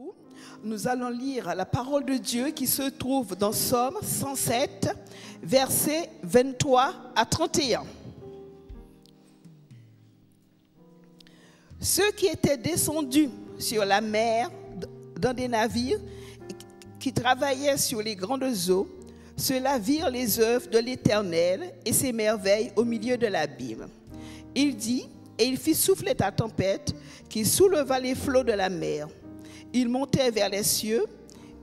vous, nous allons lire la parole de Dieu qui se trouve dans Psaume 107, versets 23 à 31. Ceux qui étaient descendus sur la mer dans des navires qui travaillaient sur les grandes eaux, ceux-là virent les œuvres de l'Éternel et ses merveilles au milieu de l'abîme. Il dit, et il fit souffler la tempête qui souleva les flots de la mer. Ils montaient vers les cieux,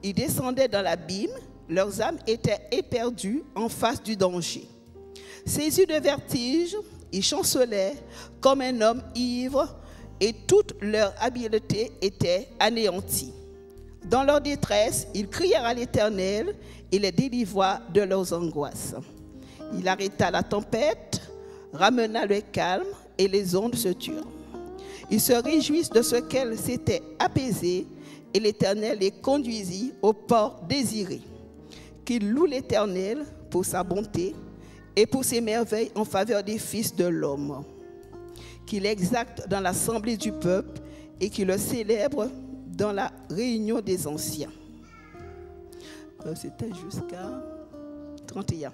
ils descendaient dans l'abîme, leurs âmes étaient éperdues en face du danger. Saisis de vertige, ils chancelaient comme un homme ivre et toute leur habileté était anéantie. Dans leur détresse, ils crièrent à l'Éternel et les délivra de leurs angoisses. Il arrêta la tempête, ramena le calme et les ondes se turent. Ils se réjouissent de ce qu'elles s'étaient apaisées et l'Éternel les conduisit au port désiré. Qu'ils louent l'Éternel pour sa bonté et pour ses merveilles en faveur des fils de l'homme. Qu'il exalte dans l'assemblée du peuple et qu'il le célèbre dans la réunion des anciens. C'était jusqu'à 31.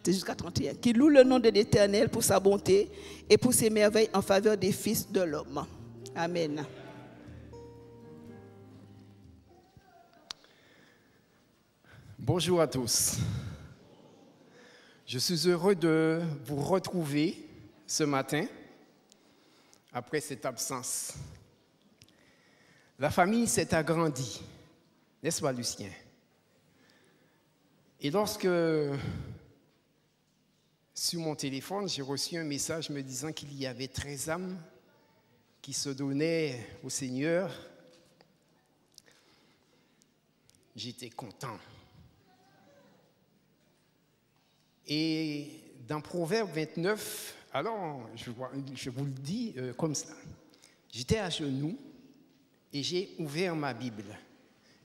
C'est jusqu'à 31. Qu'il loue le nom de l'Éternel pour sa bonté et pour ses merveilles en faveur des fils de l'homme. Amen. Bonjour à tous. Je suis heureux de vous retrouver ce matin après cette absence. La famille s'est agrandie, n'est-ce pas, Lucien? Et lorsque sur mon téléphone, j'ai reçu un message me disant qu'il y avait 13 âmes qui se donnaient au Seigneur. J'étais content. Et dans Proverbe 29, alors je vous le dis comme ça, j'étais à genoux et j'ai ouvert ma Bible.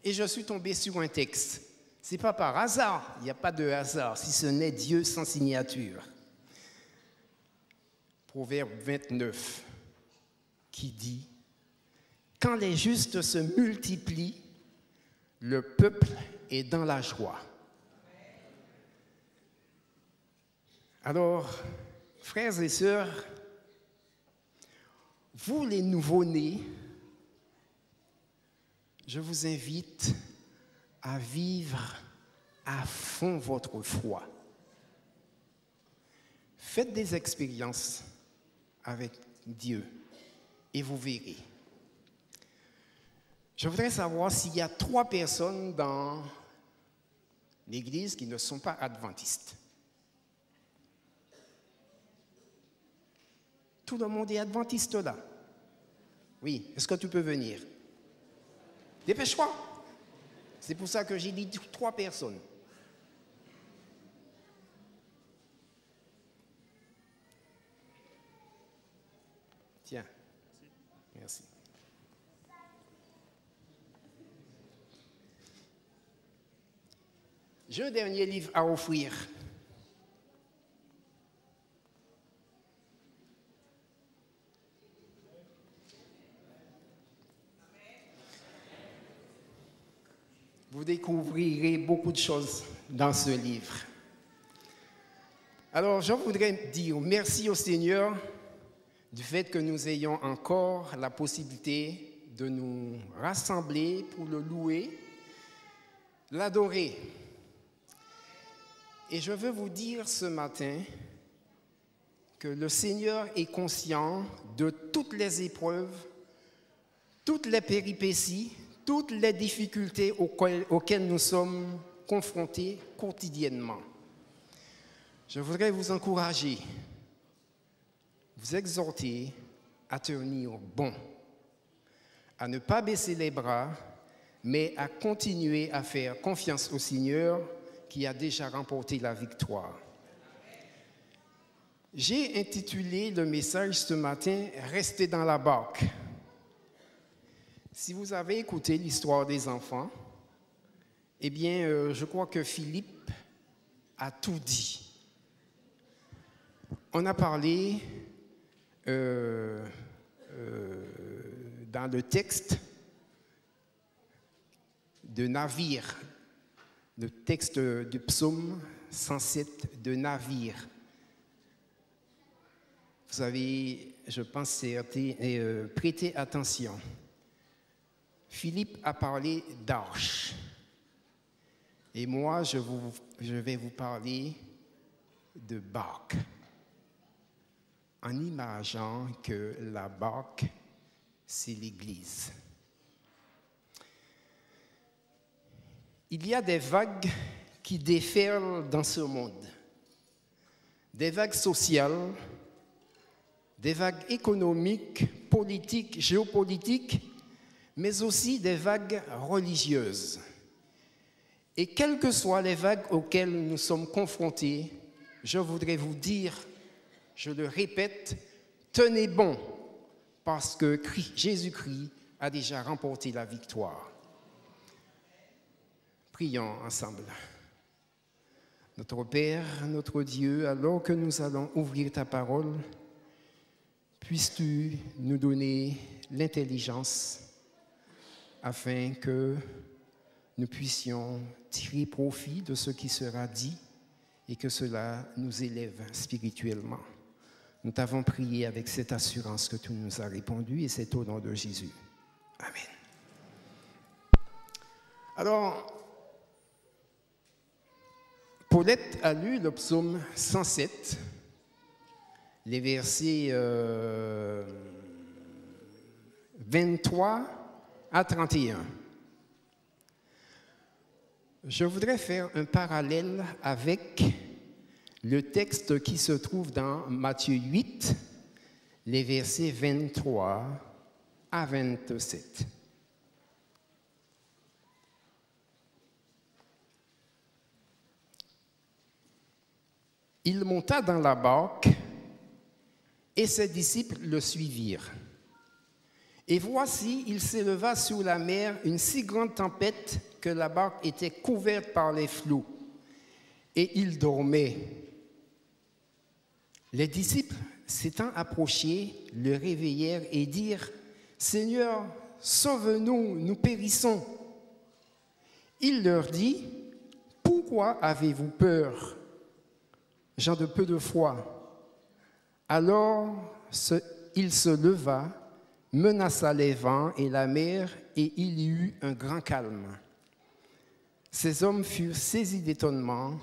Et je suis tombé sur un texte. Ce n'est pas par hasard, il n'y a pas de hasard, si ce n'est Dieu sans signature. Proverbe 29, qui dit, « Quand les justes se multiplient, le peuple est dans la joie. » Alors, frères et sœurs, vous les nouveau-nés, je vous invite à vivre à fond votre foi. Faites des expériences avec Dieu et vous verrez. Je voudrais savoir s'il y a 3 personnes dans l'Église qui ne sont pas adventistes. Tout le monde est adventiste là. Oui, est-ce que tu peux venir? Dépêche-toi. C'est pour ça que j'ai dit 3 personnes. Tiens. Merci. J'ai un dernier livre à offrir. Vous découvrirez beaucoup de choses dans ce livre. Alors, je voudrais dire merci au Seigneur du fait que nous ayons encore la possibilité de nous rassembler pour le louer, l'adorer. Et je veux vous dire ce matin que le Seigneur est conscient de toutes les épreuves, toutes les péripéties, toutes les difficultés auxquelles nous sommes confrontés quotidiennement. Je voudrais vous encourager, vous exhorter à tenir bon, à ne pas baisser les bras, mais à continuer à faire confiance au Seigneur qui a déjà remporté la victoire. J'ai intitulé le message ce matin « Restez dans la barque ». Si vous avez écouté l'histoire des enfants, eh bien, je crois que Philippe a tout dit. On a parlé dans le texte de navire. Le texte du psaume 107 de navire. Vous avez, je pense, prêté attention. Philippe a parlé d'arche. Et moi, je vais vous parler de barque. En imaginant que la barque, c'est l'Église. Il y a des vagues qui déferlent dans ce monde. Des vagues sociales, des vagues économiques, politiques, géopolitiques, mais aussi des vagues religieuses. Et quelles que soient les vagues auxquelles nous sommes confrontés, je voudrais vous dire, je le répète, tenez bon, parce que Jésus-Christ a déjà remporté la victoire. Prions ensemble. Notre Père, notre Dieu, alors que nous allons ouvrir ta parole, puisses-tu nous donner l'intelligence afin que nous puissions tirer profit de ce qui sera dit et que cela nous élève spirituellement. Nous t'avons prié avec cette assurance que tu nous as répondu et c'est au nom de Jésus. Amen. Alors, Paulette a lu le psaume 107, les versets 23 à 31. Je voudrais faire un parallèle avec le texte qui se trouve dans Matthieu 8, les versets 23 à 27. Il monta dans la barque et ses disciples le suivirent. Et voici, il s'éleva sur la mer une si grande tempête que la barque était couverte par les flots. Et il dormait. Les disciples, s'étant approchés, le réveillèrent et dirent « Seigneur, sauve-nous, nous périssons. » Il leur dit « Pourquoi avez-vous peur, gens de peu de foi ?» Alors il se leva, menaça les vents et la mer, et il y eut un grand calme. Ces hommes furent saisis d'étonnement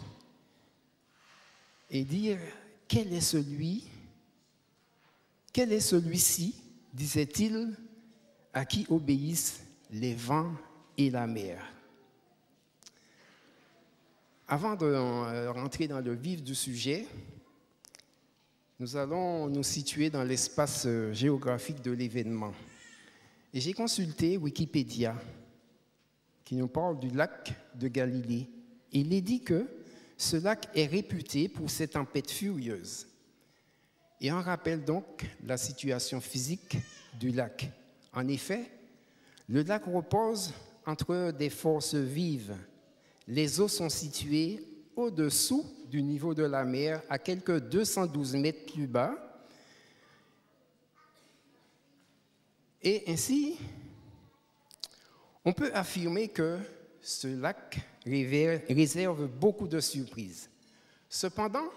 et dirent « Quel est celui-ci, disait-il, à qui obéissent les vents et la mer ?» Avant de rentrer dans le vif du sujet, nous allons nous situer dans l'espace géographique de l'événement. Et j'ai consulté Wikipédia, qui nous parle du lac de Galilée. Il est dit que ce lac est réputé pour ses tempêtes furieuses. Et on rappelle donc la situation physique du lac. En effet, le lac repose entre des forces vives. Les eaux sont situées au-dessous du niveau de la mer, à quelques 212 mètres plus bas. Et ainsi, on peut affirmer que ce lac réserve beaucoup de surprises. Cependant,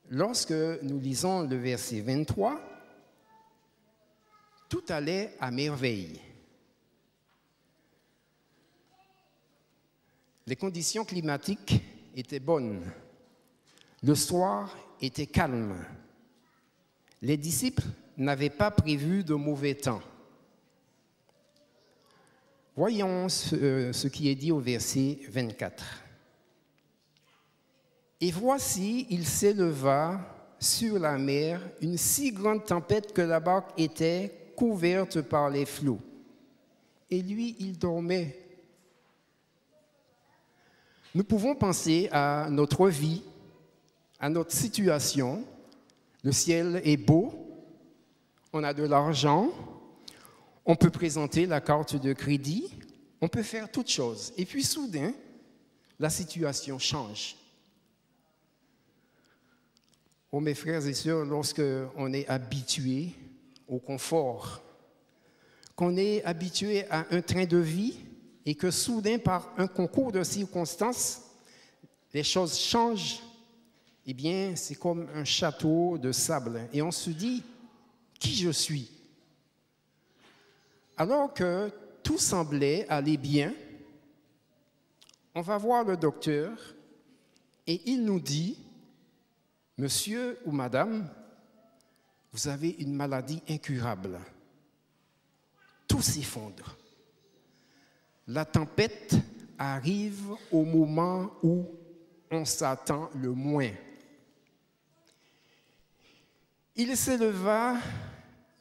lorsque nous lisons le verset 23, tout allait à merveille. Les conditions climatiques étaient bonnes. Le soir était calme. Les disciples n'avaient pas prévu de mauvais temps. Voyons ce qui est dit au verset 24. Et voici, il s'éleva sur la mer une si grande tempête que la barque était couverte par les flots. Et lui, il dormait. Nous pouvons penser à notre vie, à notre situation. Le ciel est beau, on a de l'argent, on peut présenter la carte de crédit, on peut faire toutes choses. Et puis soudain, la situation change. Oh mes frères et sœurs, lorsqu'on est habitué au confort, qu'on est habitué à un train de vie et que soudain, par un concours de circonstances, les choses changent, eh bien, c'est comme un château de sable. Et on se dit, qui je suis? Alors que tout semblait aller bien, on va voir le docteur et il nous dit, monsieur ou madame, vous avez une maladie incurable. Tout s'effondre. La tempête arrive au moment où on s'attend le moins. Il s'éleva,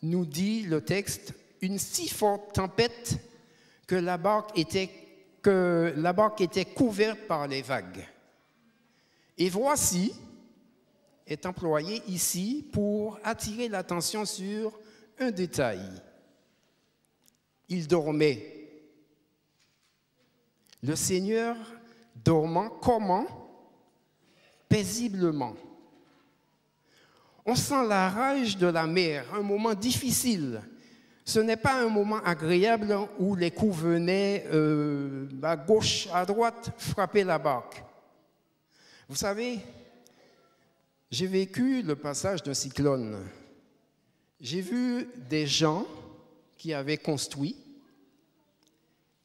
nous dit le texte, une si forte tempête que la barque était couverte par les vagues. Et voici est employé ici pour attirer l'attention sur un détail. Il dormait. Le Seigneur dormant comment? Paisiblement. On sent la rage de la mer, un moment difficile. Ce n'est pas un moment agréable où les coups venaient à gauche, à droite, frapper la barque. Vous savez, j'ai vécu le passage d'un cyclone. J'ai vu des gens qui avaient construit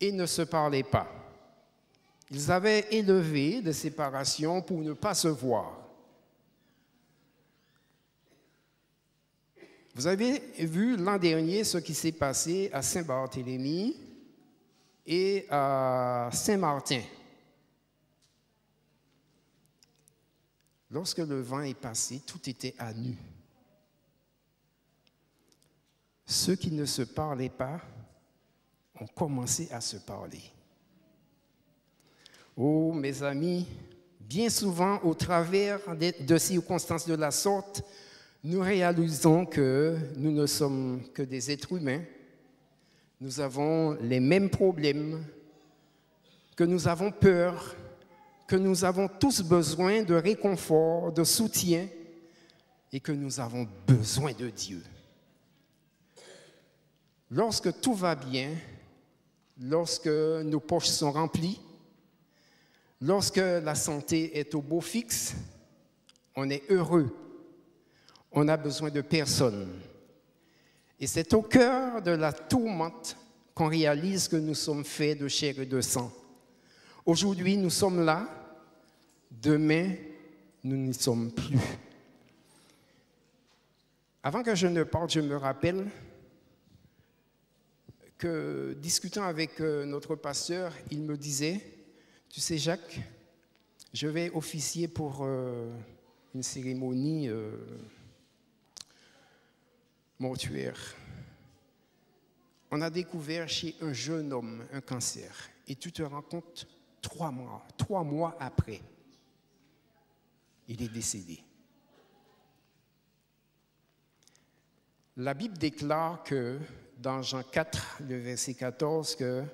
et ne se parlaient pas. Ils avaient élevé des séparations pour ne pas se voir. Vous avez vu l'an dernier ce qui s'est passé à Saint-Barthélemy et à Saint-Martin. Lorsque le vent est passé, tout était à nu. Ceux qui ne se parlaient pas ont commencé à se parler. Oh, mes amis, bien souvent, au travers de circonstances de la sorte, nous réalisons que nous ne sommes que des êtres humains. Nous avons les mêmes problèmes, que nous avons peur, que nous avons tous besoin de réconfort, de soutien et que nous avons besoin de Dieu. Lorsque tout va bien, lorsque nos poches sont remplies, lorsque la santé est au beau fixe, on est heureux. On n'a besoin de personne. Et c'est au cœur de la tourmente qu'on réalise que nous sommes faits de chair et de sang. Aujourd'hui, nous sommes là. Demain, nous n'y sommes plus. Avant que je ne parte, je me rappelle que, discutant avec notre pasteur, il me disait, « Tu sais, Jacques, je vais officier pour une cérémonie mortuaire. On a découvert chez un jeune homme un cancer. Et tu te rends compte, 3 mois après, il est décédé. La Bible déclare que, dans Jean 4, le verset 14, que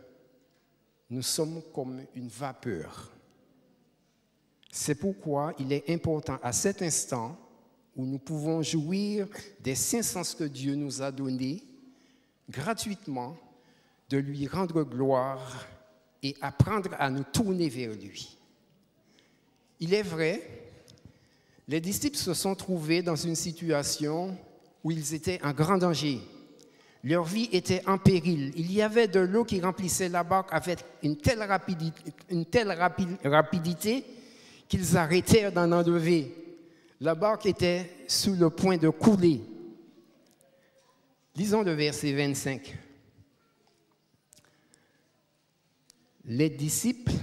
nous sommes comme une vapeur. C'est pourquoi il est important à cet instant où nous pouvons jouir des 5 sens que Dieu nous a donnés gratuitement, de lui rendre gloire et apprendre à nous tourner vers lui. Il est vrai, les disciples se sont trouvés dans une situation où ils étaient en grand danger. Leur vie était en péril. Il y avait de l'eau qui remplissait la barque avec une telle rapidité qu'ils arrêtèrent d'en enlever. La barque était sur le point de couler. Lisons le verset 25. Les disciples,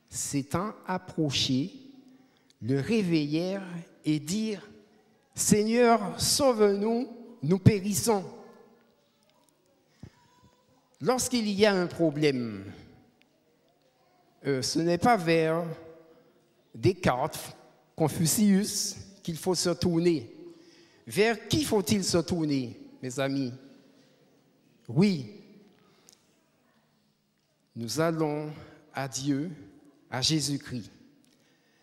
s'étant approchés, le réveillèrent et dirent « Seigneur, sauve-nous, nous périssons. » Lorsqu'il y a un problème, ce n'est pas vers Descartes, Confucius qu'il faut se tourner. Vers qui faut-il se tourner, mes amis? Oui, nous allons à Dieu, à Jésus-Christ.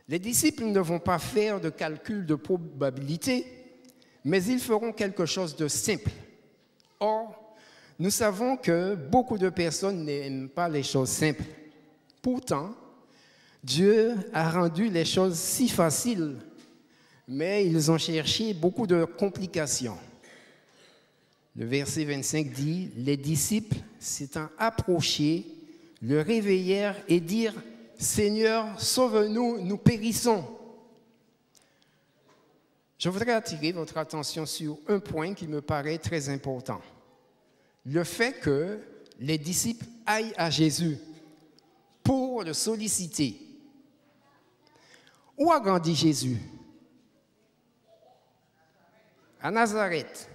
Les disciples ne vont pas faire de calcul de probabilité, mais ils feront quelque chose de simple. Or, Nous savons que beaucoup de personnes n'aiment pas les choses simples. Pourtant, Dieu a rendu les choses si faciles, mais ils ont cherché beaucoup de complications. Le verset 25 dit, « Les disciples, s'étant approchés, le réveillèrent et dirent, « Seigneur, sauve-nous, nous périssons. » Je voudrais attirer votre attention sur un point qui me paraît très important. Le fait que les disciples aillent à Jésus pour le solliciter. Où a grandi Jésus? À Nazareth,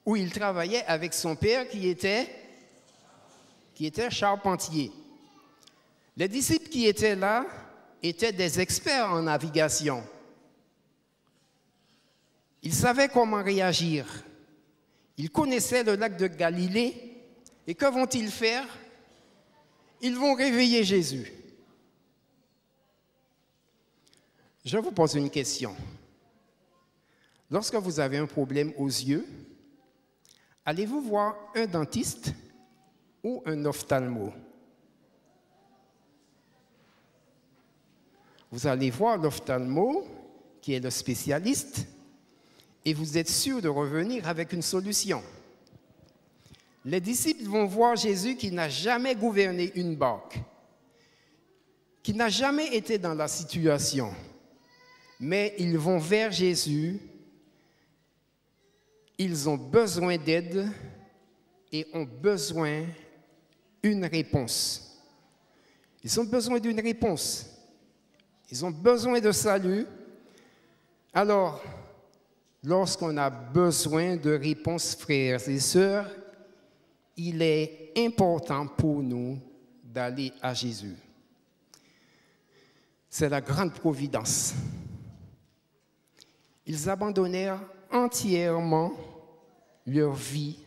où il travaillait avec son père qui était charpentier. Les disciples qui étaient là étaient des experts en navigation. Ils savaient comment réagir. Ils connaissaient le lac de Galilée. Et que vont-ils faire? Ils vont réveiller Jésus. Je vous pose une question. Lorsque vous avez un problème aux yeux, allez-vous voir un dentiste ou un ophtalmo? Vous allez voir l'ophtalmo, qui est le spécialiste, et vous êtes sûr de revenir avec une solution. Les disciples vont voir Jésus qui n'a jamais gouverné une barque, qui n'a jamais été dans la situation, mais ils vont vers Jésus. Ils ont besoin d'aide et ont besoin d'une réponse. Ils ont besoin d'une réponse. Ils ont besoin de salut. Alors, lorsqu'on a besoin de réponses, frères et sœurs, il est important pour nous d'aller à Jésus. C'est la grande providence. Ils abandonnèrent entièrement leur vie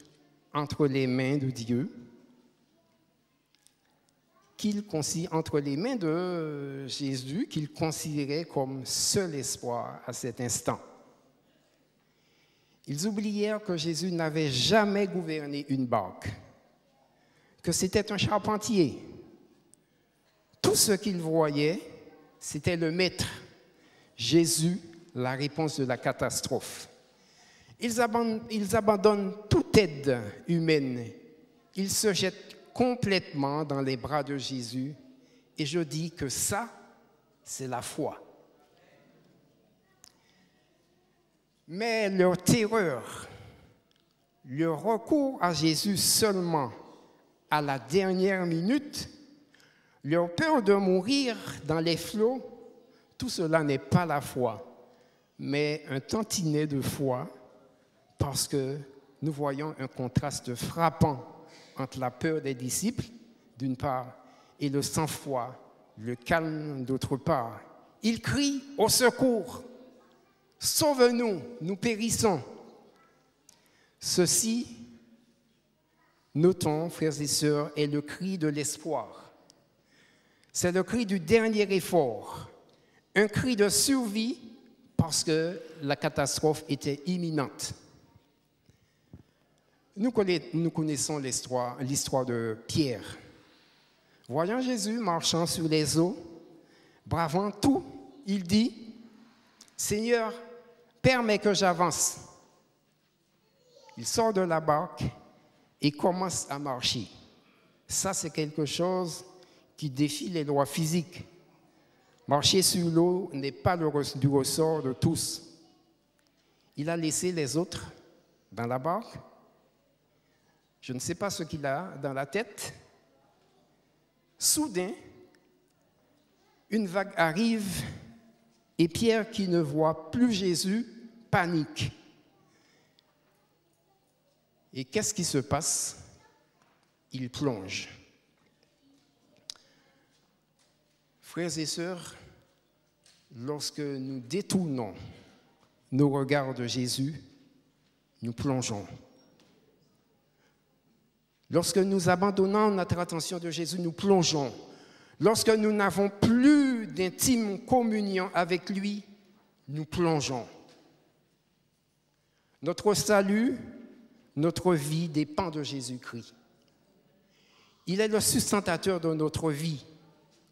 entre les mains de Dieu, entre les mains de Jésus, qu'ils considéraient comme seul espoir à cet instant. Ils oublièrent que Jésus n'avait jamais gouverné une barque, que c'était un charpentier. Tout ce qu'ils voyaient, c'était le Maître, Jésus, la réponse de la catastrophe. Ils abandonnent toute aide humaine. Ils se jettent complètement dans les bras de Jésus. Et je dis que ça, c'est la foi. Mais leur terreur, leur recours à Jésus seulement à la dernière minute, leur peur de mourir dans les flots, tout cela n'est pas la foi, mais un tantinet de foi, parce que nous voyons un contraste frappant entre la peur des disciples, d'une part, et le sang-froid, le calme, d'autre part. Ils crient au secours. « Sauve-nous, nous périssons ». Ceci, notons, frères et sœurs, est le cri de l'espoir. C'est le cri du dernier effort, un cri de survie parce que la catastrophe était imminente. Nous connaissons l'histoire de Pierre. Voyant Jésus marchant sur les eaux, bravant tout, il dit, « Seigneur, permets que j'avance. » Il sort de la barque et commence à marcher. Ça, c'est quelque chose qui défie les lois physiques. Marcher sur l'eau n'est pas du ressort de tous. Il a laissé les autres dans la barque. Je ne sais pas ce qu'il a dans la tête. Soudain, une vague arrive et Pierre, qui ne voit plus Jésus, panique. Et qu'est-ce qui se passe? Il plonge. Frères et sœurs, lorsque nous détournons nos regards de Jésus, nous plongeons. Lorsque nous abandonnons notre attention de Jésus, nous plongeons. Lorsque nous n'avons plus d'intime communion avec lui, nous plongeons. Notre salut notre vie dépend de Jésus-Christ. Il est le sustentateur de notre vie.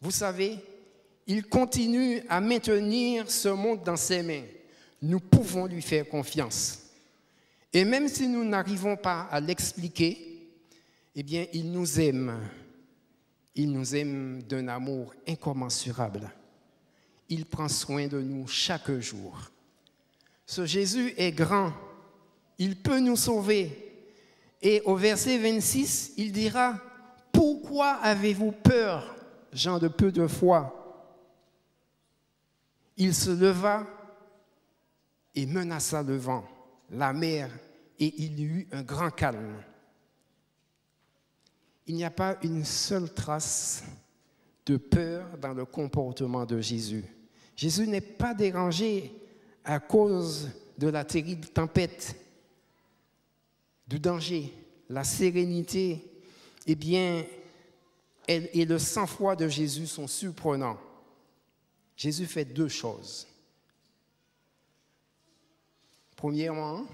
Vous savez, il continue à maintenir ce monde dans ses mains. Nous pouvons lui faire confiance. Et même si nous n'arrivons pas à l'expliquer, eh bien, il nous aime. Il nous aime d'un amour incommensurable. Il prend soin de nous chaque jour. Ce Jésus est grand. Il peut nous sauver. Et au verset 26, il dira, « Pourquoi avez-vous peur, gens de peu de foi ?» Il se leva et menaça le vent, la mer, et il y eut un grand calme. Il n'y a pas une seule trace de peur dans le comportement de Jésus. Jésus n'est pas dérangé à cause de la terrible tempête, du danger. La sérénité, eh bien, et le sang-froid de Jésus sont surprenants. Jésus fait deux choses. Premièrement,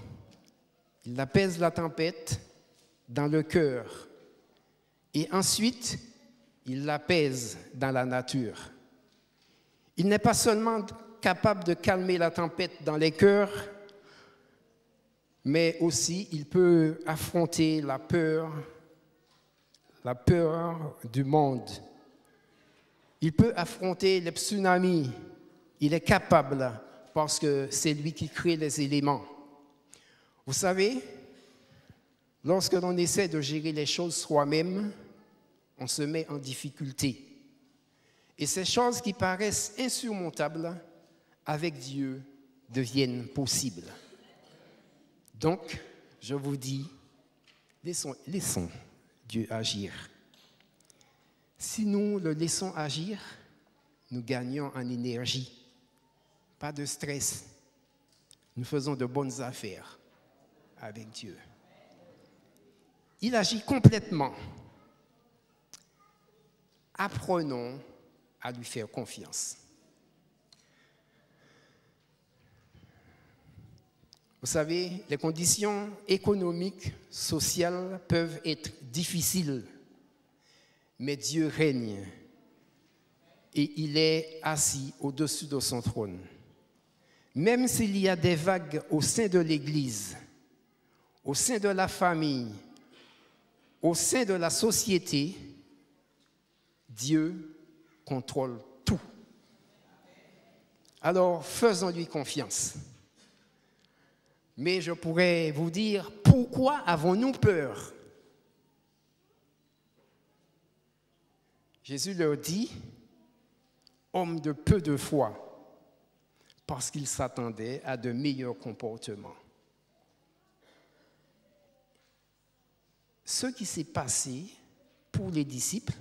il apaise la tempête dans le cœur. Et ensuite, il l'apaise dans la nature. Il n'est pas seulement capable de calmer la tempête dans les cœurs, mais aussi il peut affronter la peur du monde. Il peut affronter les tsunamis. Il est capable parce que c'est lui qui crée les éléments. Vous savez, lorsque l'on essaie de gérer les choses soi-même, on se met en difficulté. Et ces choses qui paraissent insurmontables, avec Dieu, deviennent possibles. Donc, je vous dis, laissons Dieu agir. Si nous le laissons agir, nous gagnons en énergie. Pas de stress. Nous faisons de bonnes affaires avec Dieu. Il agit complètement. Apprenons à lui faire confiance. Vous savez, les conditions économiques, sociales peuvent être difficiles, mais Dieu règne et il est assis au-dessus de son trône. Même s'il y a des vagues au sein de l'Église, au sein de la famille, au sein de la société, Dieu contrôle tout. Alors, faisons-lui confiance. Mais je pourrais vous dire, pourquoi avons-nous peur? Jésus leur dit, homme de peu de foi, parce qu'il s'attendait à de meilleurs comportements. Ce qui s'est passé pour les disciples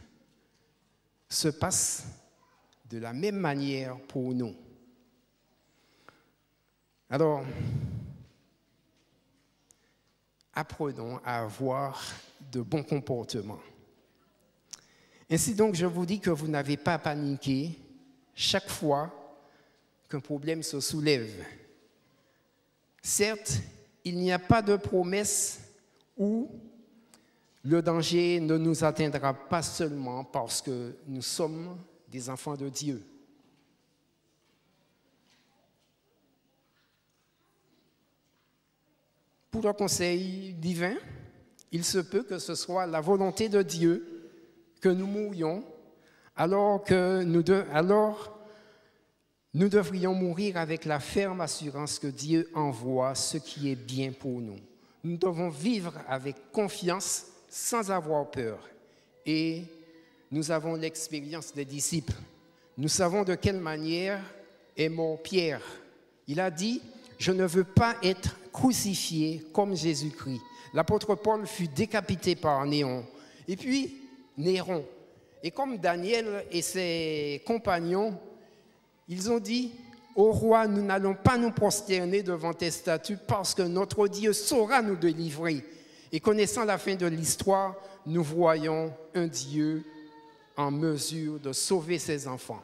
se passe de la même manière pour nous. Alors, apprenons à avoir de bons comportements. Ainsi donc, je vous dis que vous n'avez pas à paniquer chaque fois qu'un problème se soulève. Certes, il n'y a pas de promesse où le danger ne nous atteindra pas seulement parce que nous sommes des enfants de Dieu. Pour le conseil divin, il se peut que ce soit la volonté de Dieu que nous mourions, alors nous devrions mourir avec la ferme assurance que Dieu envoie ce qui est bien pour nous. Nous devons vivre avec confiance sans avoir peur. Et nous avons l'expérience des disciples. Nous savons de quelle manière est mort Pierre. Il a dit, « Je ne veux pas être crucifié comme Jésus-Christ. » L'apôtre Paul fut décapité par Néron. Et puis, Néron. Et comme Daniel et ses compagnons, ils ont dit, « Ô roi, nous n'allons pas nous prosterner devant tes statues parce que notre Dieu saura nous délivrer. » Et connaissant la fin de l'histoire, nous voyons un Dieu en mesure de sauver ses enfants.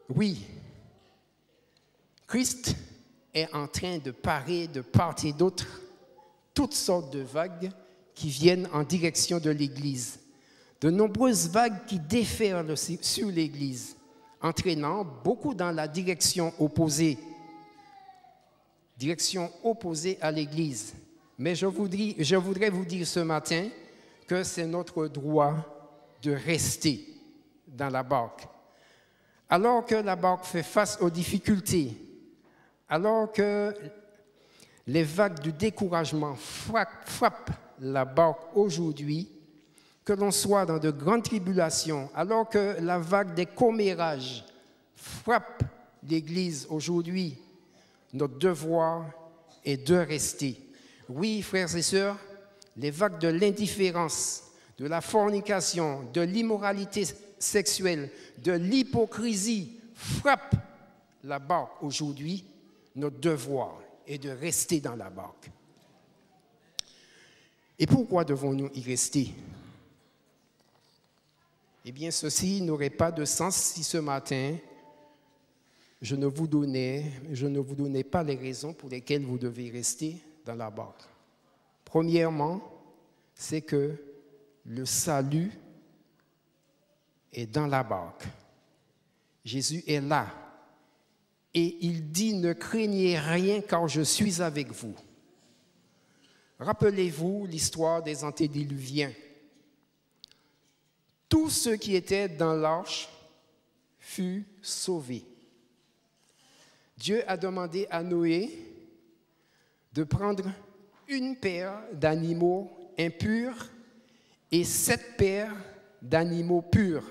Oui, Christ est en train de parer de part et d'autre toutes sortes de vagues qui viennent en direction de l'Église. De nombreuses vagues qui déferlent sur l'Église, entraînant beaucoup dans la direction opposée à l'Église. Mais je voudrais vous dire ce matin que c'est notre droit de rester dans la barque. Alors que la barque fait face aux difficultés, alors que les vagues du découragement frappent la barque aujourd'hui, que l'on soit dans de grandes tribulations, alors que la vague des commérages frappe l'Église aujourd'hui, notre devoir est de rester. Oui, frères et sœurs, les vagues de l'indifférence, de la fornication, de l'immoralité sexuelle, de l'hypocrisie frappent la barque aujourd'hui. Notre devoir est de rester dans la barque. Et pourquoi devons-nous y rester? Eh bien, ceci n'aurait pas de sens si ce matin, je ne vous donnais pas les raisons pour lesquelles vous devez rester dans la barque. Premièrement, c'est que le salut est dans la barque. Jésus est là. Et il dit, ne craignez rien car je suis avec vous. Rappelez-vous l'histoire des antédiluviens. Tous ceux qui étaient dans l'arche furent sauvés. Dieu a demandé à Noé de prendre une paire d'animaux impurs et 7 paires d'animaux purs.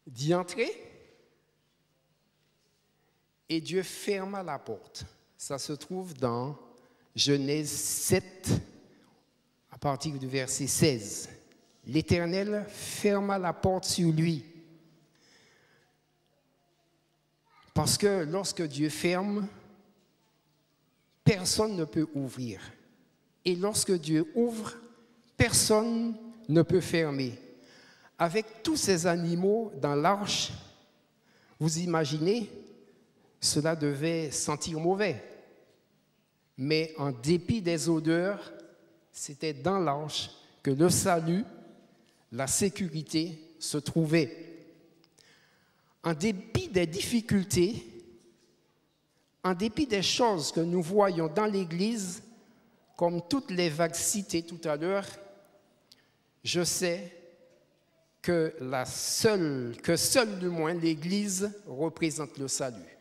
D'y entrer, et Dieu ferma la porte. Ça se trouve dans Genèse 7, à partir du verset 16. L'Éternel ferma la porte sur lui. Parce que lorsque Dieu ferme, personne ne peut ouvrir. Et lorsque Dieu ouvre, personne ne peut fermer. Avec tous ces animaux dans l'arche, vous imaginez, cela devait sentir mauvais. Mais en dépit des odeurs, c'était dans l'arche que le salut, la sécurité se trouvaient. En dépit des difficultés, en dépit des choses que nous voyons dans l'Église, comme toutes les vagues citées tout à l'heure, je sais que seule du moins l'Église représente le salut.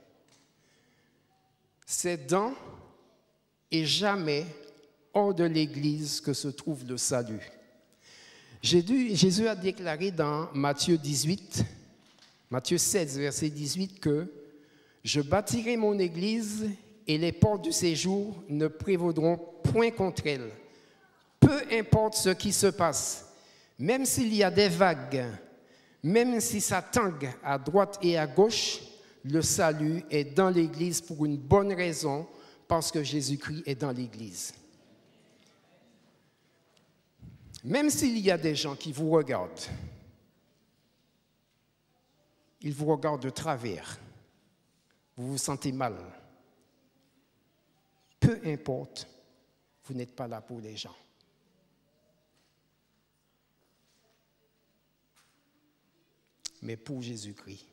C'est dans et jamais hors de l'Église que se trouve le salut. Jésus a déclaré dans Matthieu 16, verset 18, que « Je bâtirai mon Église et les portes du séjour ne prévaudront point contre elle. Peu importe ce qui se passe, même s'il y a des vagues, même si ça tangue à droite et à gauche, le salut est dans l'Église pour une bonne raison, parce que Jésus-Christ est dans l'Église. » Même s'il y a des gens qui vous regardent, ils vous regardent de travers, vous vous sentez mal. Peu importe, vous n'êtes pas là pour les gens. Mais pour Jésus-Christ.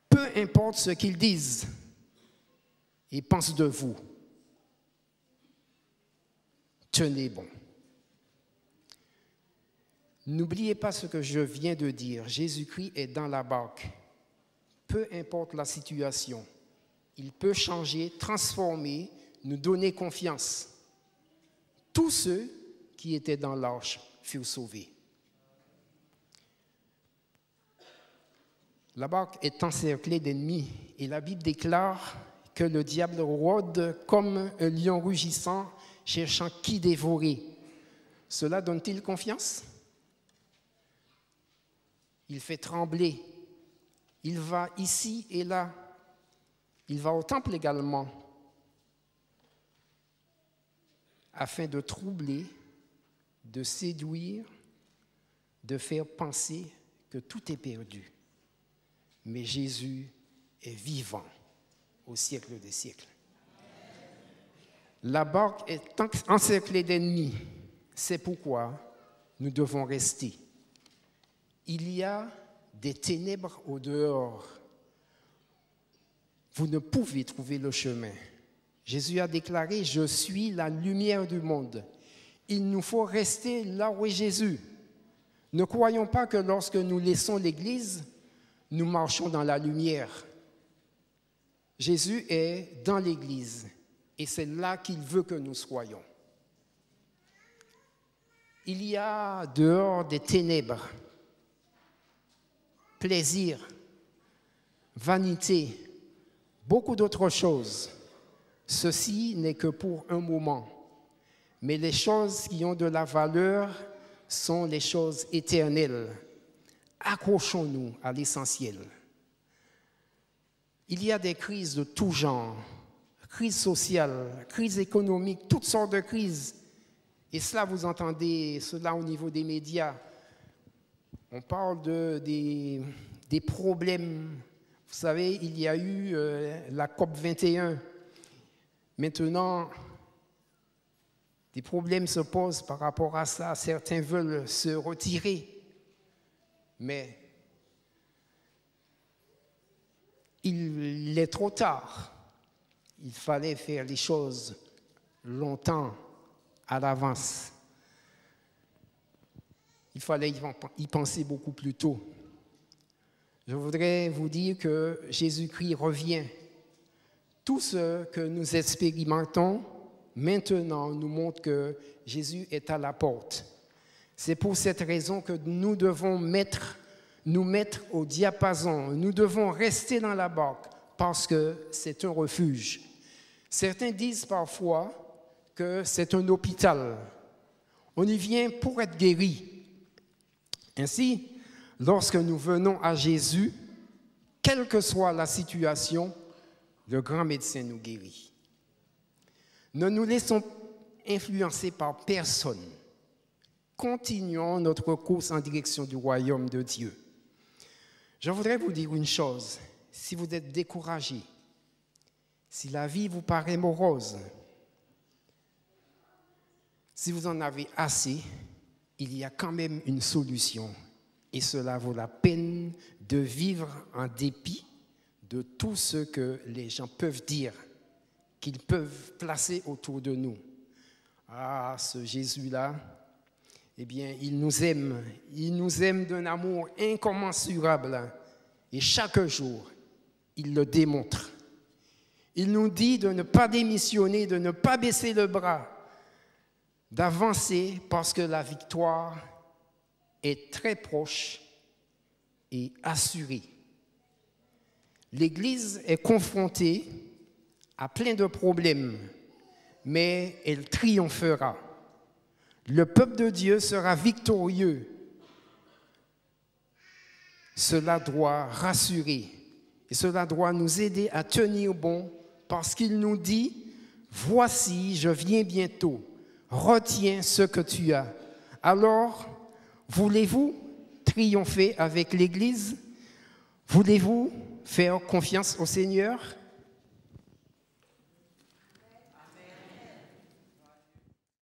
Peu importe ce qu'ils disent et pensent de vous, tenez bon. N'oubliez pas ce que je viens de dire. Jésus-Christ est dans la barque. Peu importe la situation, il peut changer, transformer, nous donner confiance. Tous ceux qui étaient dans l'arche furent sauvés. La barque est encerclée d'ennemis et la Bible déclare que le diable rôde comme un lion rugissant, cherchant qui dévorer. Cela donne-t-il confiance? Il fait trembler. Il va ici et là. Il va au temple également, afin de troubler, de séduire, de faire penser que tout est perdu. mais Jésus est vivant au siècle des siècles. La barque est encerclée d'ennemis. C'est pourquoi nous devons rester. Il y a des ténèbres au dehors. Vous ne pouvez trouver le chemin. Jésus a déclaré « Je suis la lumière du monde ». Il nous faut rester là où est Jésus. Ne croyons pas que lorsque nous laissons l'Église, nous marchons dans la lumière. Jésus est dans l'Église et c'est là qu'il veut que nous soyons. Il y a dehors des ténèbres, plaisir, vanité, beaucoup d'autres choses. Ceci n'est que pour un moment. Mais les choses qui ont de la valeur sont les choses éternelles. Accrochons-nous à l'essentiel. Il y a des crises de tout genre, crise sociale, crise économique, toutes sortes de crises. Et cela, vous entendez cela au niveau des médias. On parle des problèmes. Vous savez, il y a eu la COP21. Maintenant, des problèmes se posent par rapport à ça. Certains veulent se retirer. Mais il est trop tard. Il fallait faire les choses longtemps à l'avance. Il fallait y penser beaucoup plus tôt. Je voudrais vous dire que Jésus-Christ revient. Tout ce que nous expérimentons maintenant nous montre que Jésus est à la porte. C'est pour cette raison que nous devons nous mettre au diapason. Nous devons rester dans la barque parce que c'est un refuge. Certains disent parfois que c'est un hôpital. On y vient pour être guéri. Ainsi, lorsque nous venons à Jésus, quelle que soit la situation, le grand médecin nous guérit. Ne nous laissons influencer par personne. Continuons notre course en direction du royaume de Dieu. Je voudrais vous dire une chose. Si vous êtes découragé, si la vie vous paraît morose, si vous en avez assez, il y a quand même une solution. Et cela vaut la peine de vivre en dépit de tout ce que les gens peuvent dire, qu'ils peuvent placer autour de nous. Ah, ce Jésus-là, eh bien, il nous aime d'un amour incommensurable. Et chaque jour, il le démontre. Il nous dit de ne pas démissionner, de ne pas baisser le bras, d'avancer parce que la victoire est très proche et assurée. L'Église est confrontée à plein de problèmes, mais elle triomphera. Le peuple de Dieu sera victorieux. Cela doit rassurer et cela doit nous aider à tenir bon parce qu'il nous dit « Voici, je viens bientôt, retiens ce que tu as. » Alors, voulez-vous triompher avec l'Église? Voulez-vous faire confiance au Seigneur?